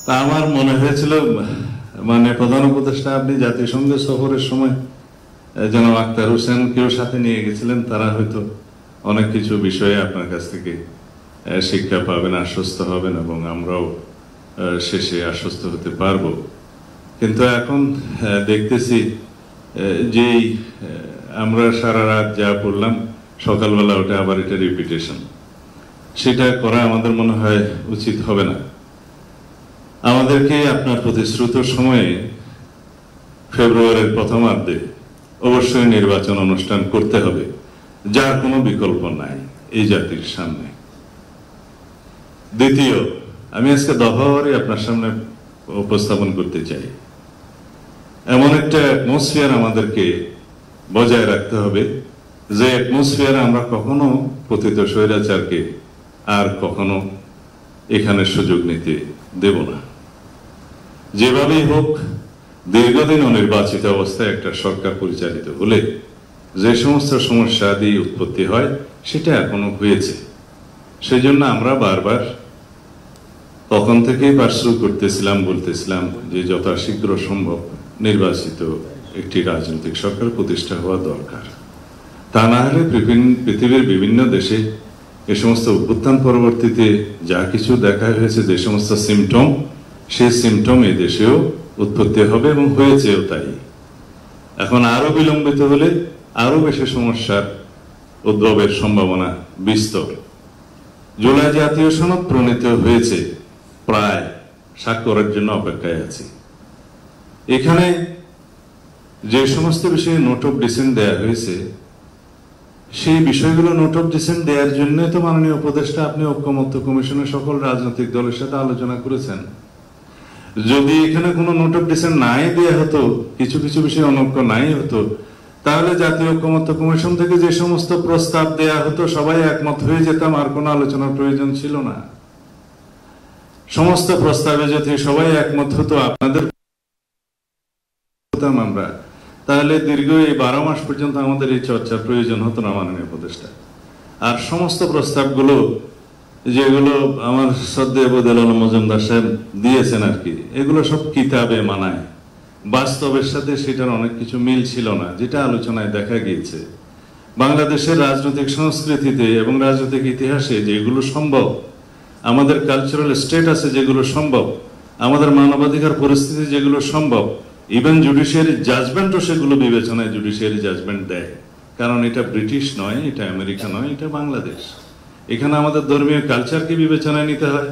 তা আমার মনে হয়েছিল মানে প্রধান উপদেষ্টা আপনি জাতিসংঘে সফরের সময় জনাব আখতার হোসেন কেউ সাথে নিয়ে গেছিলেন, তারা হয়তো অনেক কিছু বিষয়ে আপনার কাছ থেকে শিক্ষা পাবেন, আশ্বস্ত হবেন এবং আমরাও শেষে আশ্বস্ত হতে পারবো। কিন্তু এখন দেখতেছি যে আমরা সারা রাত যা পড়লাম সকালবেলা ওটা আবার এটা রিপিটেশন, সেটা করা আমাদের মনে হয় উচিত হবে না। আমাদেরকে আপনার প্রতিশ্রুত সময়ে ফেব্রুয়ারির প্রথমার্ধে অবশ্যই নির্বাচন অনুষ্ঠান করতে হবে, যার কোনো বিকল্প নাই এই জাতির সামনে। দ্বিতীয়, আমি আজকে দফাওয়ারি আপনার সামনে উপস্থাপন করতে চাই। এমন একটা অ্যাটমসফিয়ার আমাদেরকে বজায় রাখতে হবে যে অ্যাটমসফিয়ারে আমরা কখনো পতিত স্বৈরাচারকে আর কখনো এখানে সুযোগ নিতে দেব না। যেভাবেই হোক দীর্ঘদিন অনির্বাচিত অবস্থায় একটা সরকার পরিচালিত হলে যে সমস্ত সমস্যা দিয়ে উৎপত্তি হয় সেটা এখনো হয়েছে। সেই জন্য আমরা বারবার তখন থেকেই পার্সু করতেছিলাম, বলতেছিলাম যে যথাশীঘ্র সম্ভব নির্বাচিত একটি রাজনৈতিক সরকার প্রতিষ্ঠা হওয়া দরকার। তা না হলে পৃথিবীর বিভিন্ন দেশে এ সমস্ত অভ্যুত্থান পরবর্তীতে যা কিছু দেখা হয়েছে, যে সমস্ত সিমটম, সেই সিমটম এই দেশেও উৎপত্তি হবে এবং হয়েছেও তাই। এখন আরো বিলম্বিত হলে আরো বেশি সমস্যার উদ্ভবের সম্ভাবনা বিস্তর। জুলাই জাতীয় সনদ প্রণীত হয়েছে, প্রায় স্বাক্ষরের জন্য অপেক্ষায় আছি। এখানে যে সমস্ত বিষয়ে নোট অফ ডিসেন্ট দেওয়া হয়েছে সেই বিষয়গুলো নোট অফ ডিসেন্ট দেওয়ার জন্য তো মাননীয় উপদেষ্টা আপনি ঐক্যমত্য কমিশনের সকল রাজনৈতিক দলের সাথে আলোচনা করেছেন। যদি এখানে কোনো নোট অফ ডিসেন্ট নাই দেওয়া হতো, কিছু কিছু বিষয় অনৈক্য নাই হতো, তাহলে জাতীয় ঐক্যমত্য কমিশন থেকে যে সমস্ত প্রস্তাব দেয়া হতো সবাই একমত হয়ে যেতাম, আর কোনো আলোচনার প্রয়োজন ছিল না। সমস্ত প্রস্তাবে যদি সবাই একমত হতো আপনাদের আমরা, তাহলে দীর্ঘ এই 12 মাস পর্যন্ত আমাদের এই চর্চার প্রয়োজন হতো না মাননীয় উপদেষ্টা। আর সমস্ত প্রস্তাবগুলো যেগুলো আমার শ্রদ্ধেয় বদিউল আলম মজুমদার সাহেব দিয়েছেন আর কি, এগুলো সব কিতাবে মানায়, বাস্তবের সাথে সেটার অনেক কিছু মিল ছিল না, যেটা আলোচনায় দেখা গিয়েছে। বাংলাদেশের রাজনৈতিক সংস্কৃতিতে এবং রাজনৈতিক ইতিহাসে যেগুলো সম্ভব, আমাদের কালচারাল স্টেটাসে যেগুলো সম্ভব, আমাদের মানবাধিকার পরিস্থিতি যেগুলো সম্ভব, ইভেন জুডিশিয়ারি জাজমেন্টও সেগুলো বিবেচনায় জুডিশিয়ারি জাজমেন্ট দেয়। কারণ এটা ব্রিটিশ নয়, এটা আমেরিকা নয়, এটা বাংলাদেশ। এখানে আমাদের ধর্মীয় কালচারকে বিবেচনায় নিতে হয়,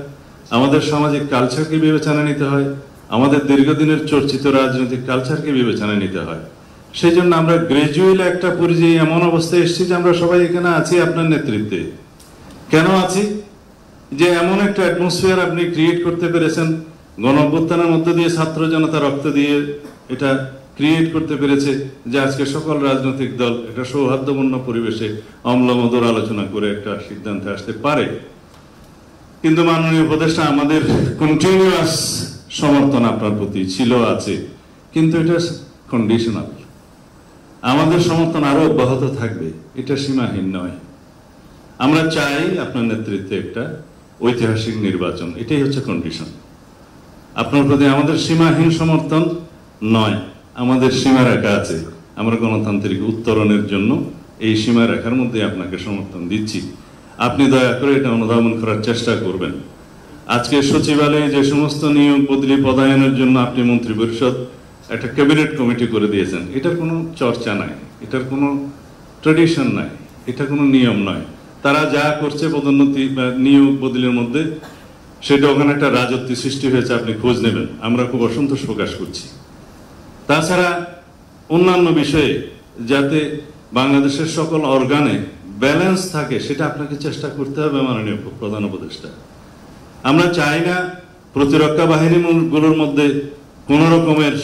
আমাদের সামাজিক কালচারকে বিবেচনায় নিতে হয়, আমাদের দীর্ঘদিনের চর্চিত রাজনৈতিক কালচারকে বিবেচনায় নিতে হয়। সেই জন্য আমরা গ্রাজুয়ালি একটা পর্যায়ে এমন অবস্থায় এসেছি যে আমরা সবাই এখানে আছি আপনার নেতৃত্বে। কেন আছি? যে এমন একটা অ্যাটমসফিয়ার আপনি ক্রিয়েট করতে পেরেছেন, গণ অভ্যুত্থানের মধ্যে দিয়ে ছাত্র জনতা রক্ত দিয়ে এটা ক্রিয়েট করতে পেরেছে যে আজকে সকল রাজনৈতিক দল একটা সৌহার্দ্যপূর্ণ পরিবেশে অম্লমধুর আলোচনা করে একটা সিদ্ধান্তে আসতে পারে। কিন্তু মাননীয় উপদেষ্টা আমাদের কন্টিনিউয়াস সমর্থন আপনার প্রতি ছিল, আছে, কিন্তু এটা কন্ডিশনাল। আমাদের সমর্থন আরো অব্যাহত থাকবে, এটা সীমাহীন নয়। আমরা চাই আপনার নেতৃত্বে একটা ঐতিহাসিক নির্বাচন, এটাই হচ্ছে কন্ডিশন। আপনার প্রতি আমাদের সীমাহীন সমর্থন নয়, আমাদের সীমারেখা আছে। আমরা গণতান্ত্রিক উত্তরণের জন্য এই সীমারেখার মধ্যে আপনাকে সমর্থন দিচ্ছি। আপনি দয়া করে এটা অনুধাবন করার চেষ্টা করবেন। আজকে সচিবালয়ে যে সমস্ত নিয়োগ বদলি পদায়নের জন্য আপনি মন্ত্রী পরিষদ একটা ক্যাবিনেট কমিটি করে দিয়েছেন, এটার কোনো চর্চা নাই, এটার কোনো ট্রেডিশন নাই, এটা কোনো নিয়ম নয়। তারা যা করছে পদোন্নতি বা নিয়োগ বদলির মধ্যে, সেটা ওখানে একটা রাজত্ব সৃষ্টি হয়েছে, আপনি খোঁজ নেবেন। আমরা খুব অসন্তোষ প্রকাশ করছি। তাছাড়া অন্যান্য বিষয়ে যাতে বাংলাদেশের সকল অর্গানে ব্যালেন্স থাকে সেটা আপনাকে চেষ্টা করতে হবে মাননীয় প্রধান উপদেষ্টা। আমরা চাই না প্রতিরক্ষা বাহিনীগুলোর মধ্যে কোন রকমের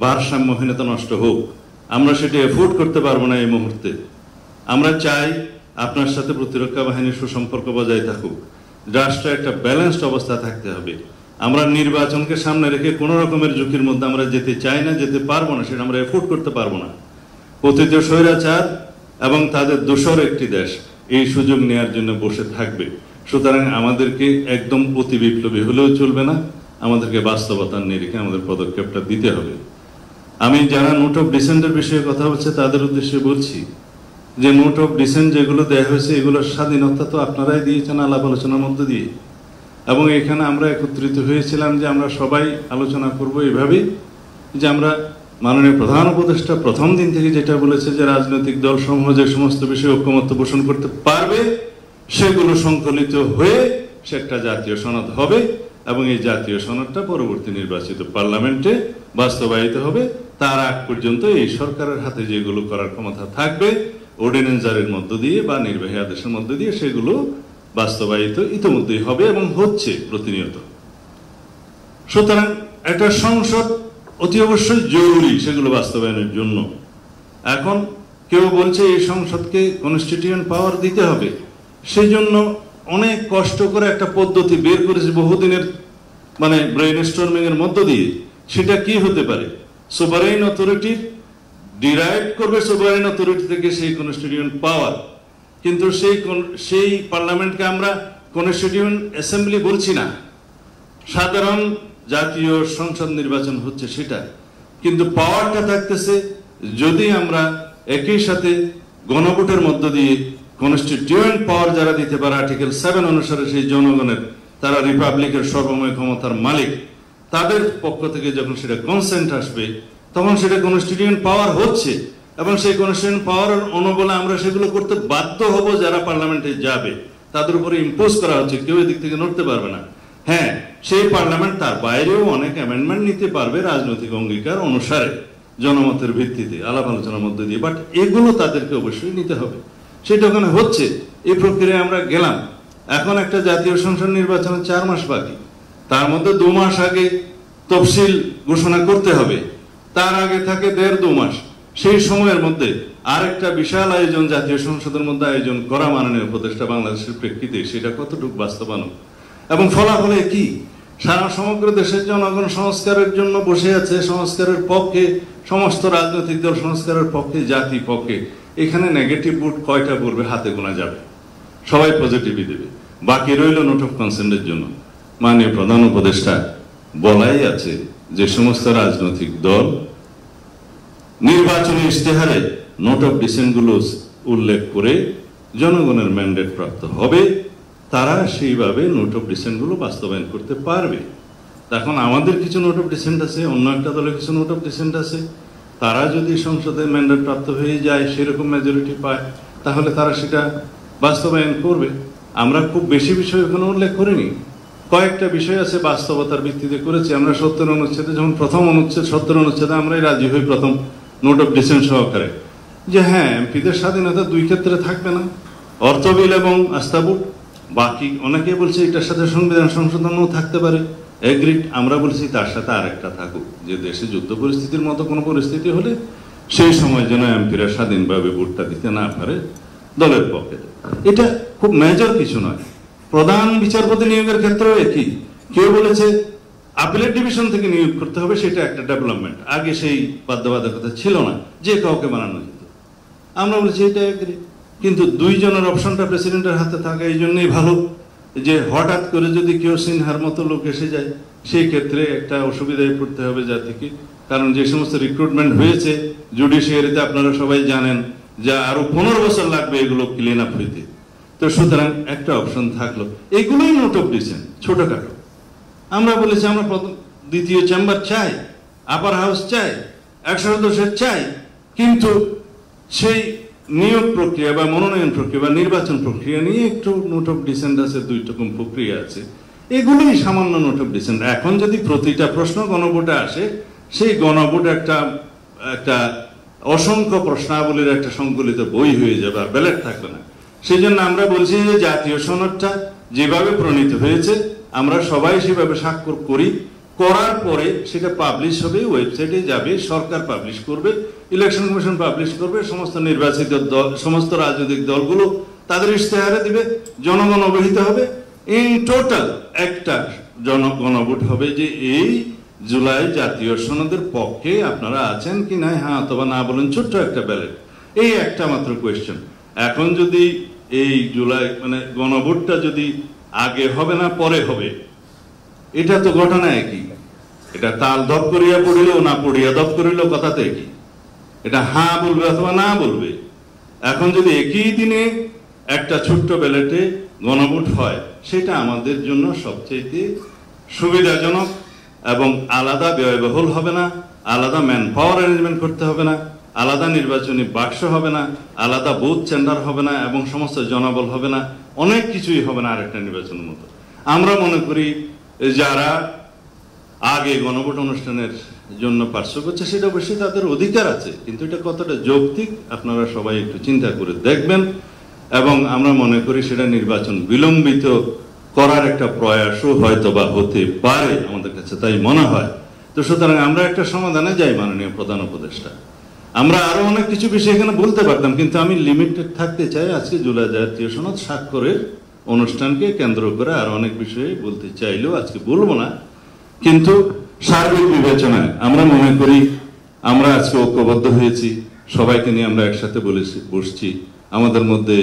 ভারসাম্যহীনতা নষ্ট হোক, আমরা সেটা এফোর্ড করতে পারবো না এই মুহূর্তে। আমরা চাই আপনার সাথে প্রতিরক্ষা বাহিনীর সুসম্পর্ক বজায় থাকুক, রাষ্ট্রে একটা ব্যালেন্সড অবস্থা থাকতে হবে। আমরা নির্বাচনকে সামনে রেখে কোন রকমের ঝুঁকির মধ্যে আমরা যেতে চাই না, যেতে পারবো না, সেটা আমরা এফোর্ড করতে পারবো না। পতিত স্বৈরাচার এবং তাদের দোসর একটি দেশ এই সুযোগ নেওয়ার জন্য বসে থাকবে। সুতরাং আমাদেরকে একদম অতি বিপ্লবী হলেও চলবে না, আমাদেরকে বাস্তবতার নিরিখে আমাদের পদক্ষেপটা দিতে হবে। আমি যারা নোট অফ ডিসেন্টের বিষয়ে কথা বলছে তাদের উদ্দেশ্যে বলছি যে নোট অফ ডিসেন্ট যেগুলো দেওয়া হয়েছে এগুলোর স্বাধীনতা তো আপনারাই দিয়েছেন আলাপ আলোচনার মধ্যে দিয়ে, এবং এখানে আমরা একত্রিত হয়েছিলাম যে আমরা সবাই আলোচনা করব এভাবেই যে আমরা মাননীয় প্রধান উপদেষ্টা প্রথম দিন থেকে যেটা বলেছে যে রাজনৈতিক দল সমূহ যে সমস্ত বিষয়ে ঐক্যমত্য পোষণ করতে পারবে সেগুলো সংকলিত হয়ে সে একটা জাতীয় সনদ হবে, এবং এই জাতীয় সনদটা পরবর্তী নির্বাচিত পার্লামেন্টে বাস্তবায়িত হবে। তার আগ পর্যন্ত এই সরকারের হাতে যেগুলো করার ক্ষমতা থাকবে অর্ডিন্যান্স জারির মধ্য দিয়ে বা নির্বাহী আদেশের মধ্য দিয়ে সেগুলো বাস্তবায়িত ইতিমধ্যেই হবে এবং হচ্ছে প্রতিনিয়ত। সুতরাং একটা সংসদ অতি অবশ্যই জরুরি সেগুলো বাস্তবায়নের জন্য। এখন কেউ বলছে এই সংসদকে কনস্টিটিউয়েন্ট পাওয়ার দিতে হবে, সেই জন্য অনেক কষ্ট করে একটা পদ্ধতি বের করেছে বহুদিনের মানে ব্রেইন স্টর্মিং এর মধ্য দিয়ে। সেটা কি হতে পারে? সোভারেইন অথরিটির ডিরাইভ করবে সোভারেইন অথরিটি থেকে সেই কনস্টিটিউয়েন্ট পাওয়ার, কিন্তু সেই পার্লামেন্টকে আমরা কনস্টিটিউয়েন্ট অ্যাসেম্বলি বলছি না, সাধারণ জাতীয় সংসদ নির্বাচন হচ্ছে সেটা, কিন্তু পাওয়ারটা থাকতেছে যদি আমরা একই সাথে গণভোটের মধ্য দিয়ে কনস্টিটিউয়েন্ট পাওয়ার যারা দিতে পারে আর্টিকেল 7 অনুসারে সেই জনগণের, তারা রিপাবলিকের সর্বময় ক্ষমতার মালিক, তাদের পক্ষ থেকে যখন সেটা কনসেন্ট আসবে তখন সেটা কনস্টিটিউয়েন্ট পাওয়ার হচ্ছে, এবং সেই কনস্টিটিউয়েন্ট পাওয়ার অনুবলে আমরা সেগুলো করতে বাধ্য হব। যারা পার্লামেন্টে যাবে তাদের উপরে ইম্পোজ করা হচ্ছে, কেউ এদিক থেকে নড়তে পারবে না। হ্যাঁ, সেই পার্লামেন্ট তার বাইরেও অনেক অ্যামেন্ডমেন্ট নিতে পারবে রাজনৈতিক অঙ্গীকার অনুসারে, জনমতের ভিত্তিতে আলাপ আলোচনার মধ্যে দিয়ে, বাট এগুলো তাদেরকে অবশ্যই নিতে হবে। সেটা ওখানে হচ্ছে, এই প্রক্রিয়ায় আমরা গেলাম। এখন একটা জাতীয় সংসদ নির্বাচনের 4 মাস বাকি, তার মধ্যে 2 মাস আগে তফসিল ঘোষণা করতে হবে, তার আগে থাকে 1.5-2 মাস। সেই সময়ের মধ্যে আরেকটা বিশাল আয়োজন জাতীয় সংসদের মধ্যে আয়োজন করা মাননীয় উপদেষ্টা বাংলাদেশের প্রেক্ষিতে সেটা কতটুকু বাস্তবায়ন এবং ফলাফলে কি? সারা সমগ্র দেশের জনগণ সংস্কারের জন্য বসে আছে, সংস্কারের পক্ষে সমস্ত রাজনৈতিক দল, সংস্কারের পক্ষে জাতি পক্ষে। এখানে নেগেটিভ ভোট কয়টা পড়বে হাতে গোনা যাবে, সবাই পজিটিভই দেবে। বাকি রইল নোট অফ কনসেন্টের জন্য। মাননীয় প্রধান উপদেষ্টা বলাই আছে যে সমস্ত রাজনৈতিক দল নির্বাচনী ইশতেহারে নোট অফ ডিসেন্ট গুলো উল্লেখ করে জনগণের ম্যান্ডেট প্রাপ্ত হবে, তারা সেইভাবে নোট অফ ডিসেন্ট গুলো বাস্তবায়ন করতে পারবে। এখন আমাদের কিছু নোট অফ ডিসেন্ট আছে, অন্য একটা দলের কিছু নোট অফ ডিসেন্ট আছে, তারা যদি সংসদে ম্যান্ডেট প্রাপ্ত হয়ে যায়, সেরকম মেজরিটি পায়, তাহলে তারা সেটা বাস্তবায়ন করবে। আমরা খুব বেশি বিষয় ওখানে উল্লেখ করিনি, কয়েকটা বিষয় আছে বাস্তবতার ভিত্তিতে করেছি। আমরা 70 অনুচ্ছেদে যখন প্রথম অনুচ্ছেদ 70 অনুচ্ছেদে আমরাই রাজি হই প্রথম নোট অফ ডিসেন্ট সহকারে, যে হ্যাঁ এমপিদের স্বাধীনতা 2 ক্ষেত্রে থাকবে না, অর্থ বিল এবং আস্থা ভোট। বাকি অনেকে বলছে এটার সাথে সংবিধান সংশোধনও থাকতে পারে, এগ্রিড। আমরা বলছি তার সাথে আরেকটা থাকুক, যে দেশে যুদ্ধ পরিস্থিতির মতো কোনো পরিস্থিতি হলে সেই সময় যেন এমপিরা স্বাধীনভাবে ভোটটা দিতে না পারে দলের পক্ষে। এটা খুব মেজর কিছু নয়। প্রধান বিচারপতি নিয়োগের ক্ষেত্রেও একই। কেউ বলেছে আপিলের ডিভিশন থেকে নিয়োগ করতে হবে, সেটা একটা ডেভেলপমেন্ট। আগে সেই বাধ্যবাধকতা ছিল না, যে কাউকে বানানো যেত। আমরা বলছি এটা এগ্রি, কিন্তু 2 জনের অপশনটা প্রেসিডেন্টের হাতে থাকা এই জন্যই ভালো, যে হঠাৎ করে যদি কেউ সিনহার মতো লোক এসে যায় সেই ক্ষেত্রে একটা অসুবিধায় পড়তে হবে জাতিকে। কারণ যে সমস্ত রিক্রুটমেন্ট হয়েছে জুডিশিয়ারিতে আপনারা সবাই জানেন যে আরো 15 বছর লাগবে এগুলো ক্লিন আপ হইতে। তো সুতরাং একটা অপশন থাকলো, এগুলোই নোট অফ ডিসেন্ট ছোটখাটো। আমরা বলেছি আমরা দ্বিতীয় চেম্বার চাই, আপার হাউস চাই, 100 সদস্যের চাই, কিন্তু সেই নিয়োগ প্রক্রিয়া বা মনোনয়ন প্রক্রিয়া বা নির্বাচন প্রক্রিয়া নিয়ে একটু নোট অফ ডিসেন্ট আছে, 2 রকম প্রক্রিয়া আছে। এগুলোই সামান্য নোট অফ ডিসেন্ট। এখন যদি প্রতিটা প্রশ্ন গণভোটে আসে, সেই গণভোট একটা অসংখ্য প্রশ্নাবলীর একটা সংকলিত বই হয়ে যাবে, আর ব্যালট থাকবে না। সেই জন্য আমরা বলছি যে জাতীয় সনদটা যেভাবে প্রণীত হয়েছে আমরা সবাই সেভাবে স্বাক্ষর করি, করার পরে সেটা পাবলিশ হবে, ওয়েবসাইটে যাবে, সরকার পাবলিশ করবে, ইলেকশন কমিশন পাবলিশ করবে, সমস্ত নির্বাচিত দল, সমস্ত রাজনৈতিক দলগুলো তাদের ইশতেহারে দিবে, জনগণ অবহিত হবে। ইন টোটাল একটা গণভোট হবে যে এই জুলাই জাতীয় সনদের পক্ষে আপনারা আছেন কি না, হ্যাঁ অথবা না বলেন, ছোট্ট একটা ব্যালট। এই একটা মাত্র কোয়েশ্চেন। এখন যদি এই জুলাই মানে গণভোটটা যদি আগে হবে না পরে হবে, এটা তো ঘটনা একই, এটা তাল দপ করিয়া পড়িলেও না পড়িয়া দপ করিলেও কথা তো একই, এটা হ্যাঁ বলবে অথবা না বলবে। এখন যদি একই দিনে একটা ছোট্ট ব্যালটে গণভোট হয়, সেটা আমাদের জন্য সবচেয়ে সুবিধাজনক এবং আলাদা ব্যয়বহুল হবে না, আলাদা ম্যান পাওয়ার অ্যারেঞ্জমেন্ট করতে হবে না, আলাদা নির্বাচনী বাক্স হবে না, আলাদা বুথ চেম্বার হবে না এবং সমস্ত জনবল হবে না, অনেক কিছুই হবে না আরেকটা নির্বাচনের মতো। আমরা মনে করি যারা আগে গণভোট অনুষ্ঠানের জন্য পার্শ্ব করছে সেটা অবশ্যই তাদের অধিকার আছে, কিন্তু এটা কতটা যৌক্তিক আপনারা সবাই একটু চিন্তা করে দেখবেন। এবং আমরা মনে করি সেটা নির্বাচন বিলম্বিত করার একটা প্রয়াসও হয়তো বা হতে পারে, আমাদের কাছে তাই মনে হয়। তো সুতরাং আমরা একটা সমাধানে যাই মাননীয় প্রধান উপদেষ্টা। আমরা আরো অনেক কিছু বিষয় এখানে বলতে পারতাম, কিন্তু আমি লিমিটেড থাকতে চাই। আজকে জুলাই জাতীয় সনদ স্বাক্ষরের অনুষ্ঠানকে কেন্দ্র করে আর অনেক বিষয়ে বলতে চাইলেও আজকে বলবো না, কিন্তু সার্বিক বিবেচনায় আমরা মনে করি আমরা আজকে ঐক্যবদ্ধ হয়েছি, সবাইকে নিয়ে আমরা একসাথে বসছি। আমাদের মধ্যে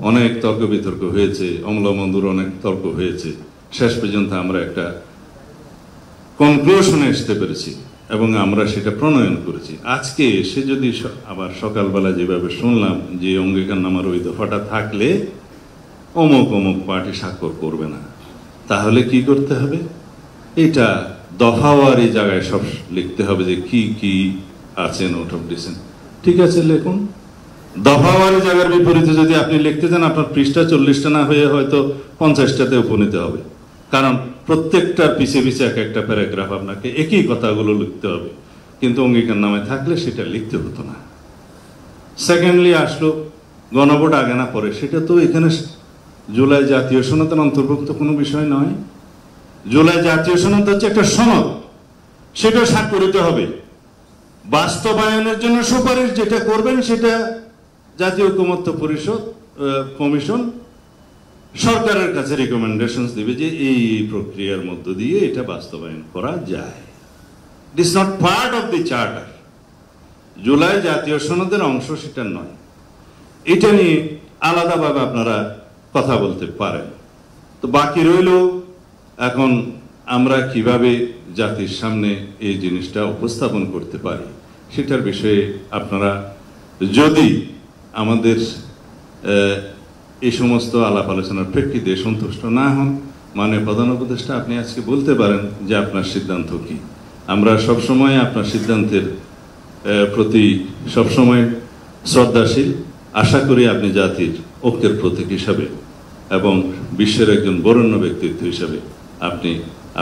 অনেক তর্ক বিতর্ক হয়েছে, অম্লমন্দুর অনেক তর্ক হয়েছে, শেষ পর্যন্ত আমরা একটা কনক্লুশনে আসতে পেরেছি এবং আমরা সেটা প্রণয়ন করেছি। আজকে এসে যদি আবার সকালবেলা যেভাবে শুনলাম যে অঙ্গীকারনামার ওই দফাটা থাকলে অমুক অমুক পার্টি স্বাক্ষর করবে না, তাহলে কি করতে হবে? এটা দফাওয়ার এই জায়গায় সব লিখতে হবে যে কি কি আছে নোট অফ ডিসেন্ট। ঠিক আছে, লিখুন। দফাওয়ারি জায়গার বিপরীতে যদি আপনি লিখতে চান, আপনার পৃষ্ঠা 40টা না হয়ে হয়তো 50টাতে উপনীত হবে, কারণ প্রত্যেকটার পিছে পিছে এক একটা প্যারাগ্রাফ আপনাকে একই কথাগুলো লিখতে হবে, কিন্তু অঙ্গীকারনামায় থাকলে সেটা লিখতে হতো না। সেকেন্ডলি আসলো গণভোট আগে না পরে, সেটা তো এখানে জুলাই জাতীয় সনদের অন্তর্ভুক্ত কোনো বিষয় নয়। জুলাই জাতীয় সনদ হচ্ছে একটা সনদ, সেটা স্বাক্ষরিত হবে। বাস্তবায়নের জন্য সুপারিশ যেটা করবেন সেটা জাতীয় ঐকমত্য পরিষদ কমিশন সরকারের কাছে রিকমেন্ডেশন দিবে যে এই প্রক্রিয়ার মধ্য দিয়ে এটা বাস্তবায়ন করা যায়। It is not part of the charter. July জাতীয় সনদের অংশ সেটা নয়। এটা নিয়ে আলাদাভাবে আপনারা কথা বলতে পারেন। তো বাকি রইল এখন আমরা কিভাবে জাতির সামনে এই জিনিসটা উপস্থাপন করতে পারি, সেটার বিষয়ে আপনারা যদি আমাদের এই সমস্ত আলাপ আলোচনার প্রেক্ষিতে সন্তুষ্ট না হন, মাননীয় প্রধান উপদেষ্টা আপনি আজকে বলতে পারেন যে আপনার সিদ্ধান্ত কি। আমরা সবসময় আপনার সিদ্ধান্তের প্রতি সবসময় শ্রদ্ধাশীল। আশা করি আপনি জাতির ঐক্যের প্রতীক হিসাবে এবং বিশ্বের একজন বরেণ্য ব্যক্তিত্ব হিসাবে আপনি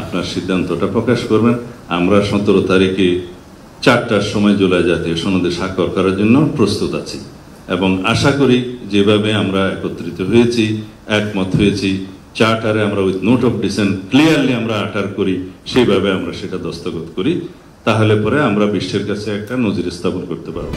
আপনার সিদ্ধান্তটা প্রকাশ করবেন। আমরা 17 তারিখে 4টার সময় জুলাই জাতীয় সনদে স্বাক্ষর করার জন্য প্রস্তুত আছি এবং আশা করি যেভাবে আমরা একত্রিত হয়েছি, একমত হয়েছি, চার্টারে আমরা with note of dissent clearly আমরা আটার করি, সেইভাবে আমরা সেটা দস্তখত করি, তাহলে পরে আমরা বিশ্বের কাছে একটা নজির স্থাপন করতে পারবো।